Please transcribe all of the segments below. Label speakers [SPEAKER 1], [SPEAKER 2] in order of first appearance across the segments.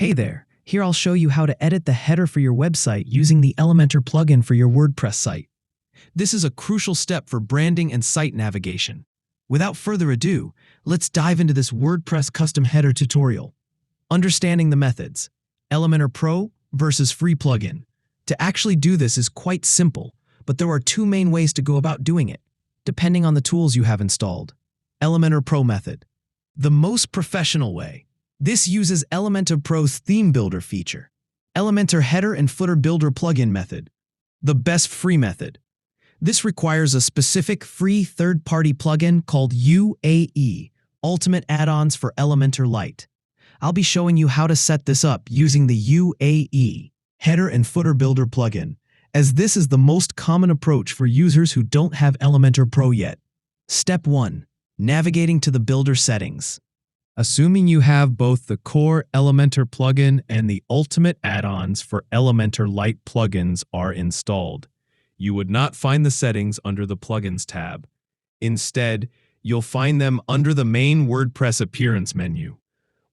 [SPEAKER 1] Hey there, here I'll show you how to edit the header for your website using the Elementor plugin for your WordPress site. This is a crucial step for branding and site navigation. Without further ado, let's dive into this WordPress custom header tutorial. Understanding the methods. Elementor Pro versus free plugin. To actually do this is quite simple, but there are two main ways to go about doing it, depending on the tools you have installed. Elementor Pro method. The most professional way. This uses Elementor Pro's theme builder feature. Elementor header and footer builder plugin method. The best free method. This requires a specific free third-party plugin called UAE, Ultimate Add-ons for Elementor Lite. I'll be showing you how to set this up using the UAE, Header and Footer Builder plugin, as this is the most common approach for users who don't have Elementor Pro yet. Step 1. Navigating to the builder settings. Assuming you have both the core Elementor plugin and the ultimate add-ons for Elementor Lite plugins are installed, you would not find the settings under the Plugins tab. Instead, you'll find them under the main WordPress appearance menu.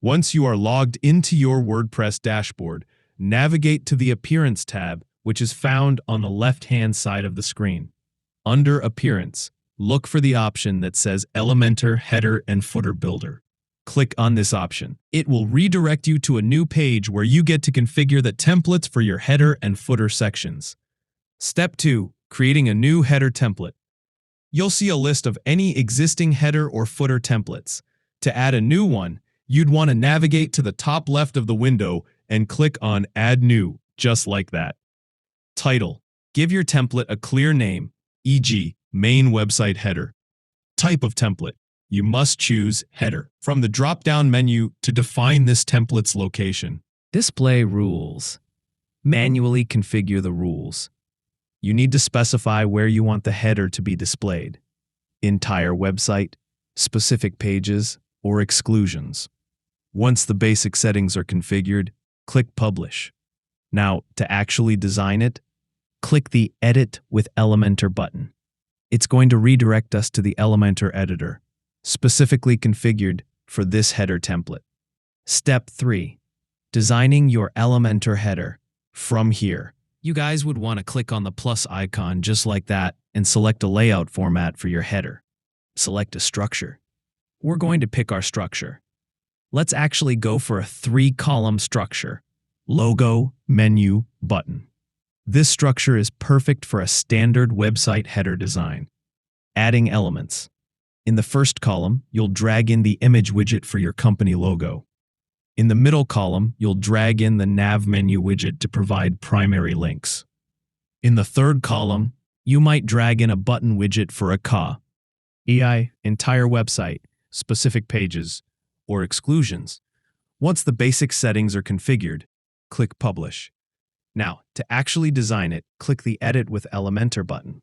[SPEAKER 1] Once you are logged into your WordPress dashboard, navigate to the Appearance tab, which is found on the left-hand side of the screen. Under Appearance, look for the option that says Elementor Header and Footer Builder. Click on this option. It will redirect you to a new page where you get to configure the templates for your header and footer sections. Step 2. Creating a new header template. You'll see a list of any existing header or footer templates. To add a new one, you'd want to navigate to the top left of the window and click on Add New, just like that. Title. Give your template a clear name, e.g., main website header. Type of template. You must choose Header from the drop-down menu to define this template's location. Display rules. Manually configure the rules. You need to specify where you want the header to be displayed. Entire website, specific pages, or exclusions. Once the basic settings are configured, click Publish. Now, to actually design it, click the Edit with Elementor button. It's going to redirect us to the Elementor editor, specifically configured for this header template. Step 3. Designing your Elementor header. From here, you guys would want to click on the plus icon just like that and select a layout format for your header. Select a structure. We're going to pick our structure. Let's actually go for a 3-column structure. Logo, menu, button. This structure is perfect for a standard website header design. Adding elements. In the first column, you'll drag in the image widget for your company logo. In the middle column, you'll drag in the nav menu widget to provide primary links. In the third column, you might drag in a button widget for a entire website, specific pages, or exclusions. Once the basic settings are configured, click Publish. Now, to actually design it, click the Edit with Elementor button.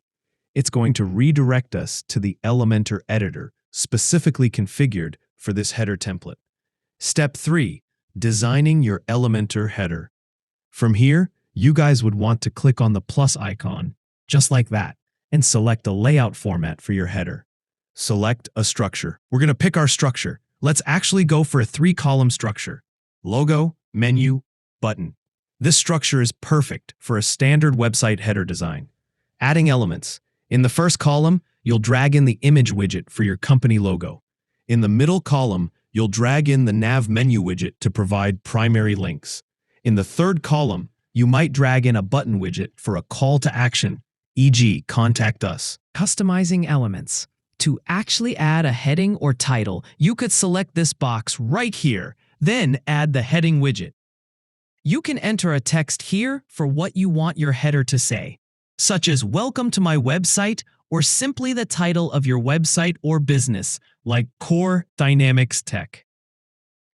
[SPEAKER 1] It's going to redirect us to the Elementor editor, specifically configured for this header template. Step 3. Designing your Elementor header. From here, you guys would want to click on the plus icon, just like that, and select a layout format for your header. Select a structure. We're going to pick our structure. Let's actually go for a 3-column structure. Logo, menu, button. This structure is perfect for a standard website header design. Adding elements. In the first column, you'll drag in the image widget for your company logo. In the middle column, you'll drag in the nav menu widget to provide primary links. In the third column, you might drag in a button widget for a call to action, e.g., contact us. Customizing elements. To actually add a heading or title, you could select this box right here, then add the heading widget. You can enter a text here for what you want your header to say, such as "Welcome to my website" or simply the title of your website or business, like Core Dynamics Tech.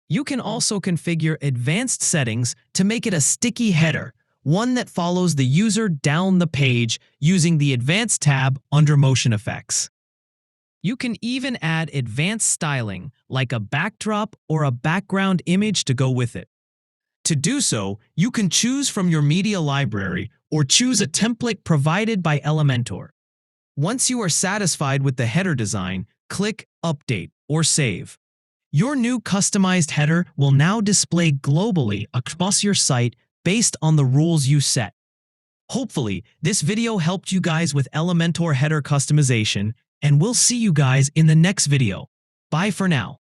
[SPEAKER 1] You can also configure advanced settings to make it a sticky header, one that follows the user down the page using the Advanced tab under Motion Effects. You can even add advanced styling, like a backdrop or a background image to go with it. To do so, you can choose from your media library or choose a template provided by Elementor. Once you are satisfied with the header design, click Update or Save. Your new customized header will now display globally across your site based on the rules you set. Hopefully, this video helped you guys with Elementor header customization, and we'll see you guys in the next video. Bye for now.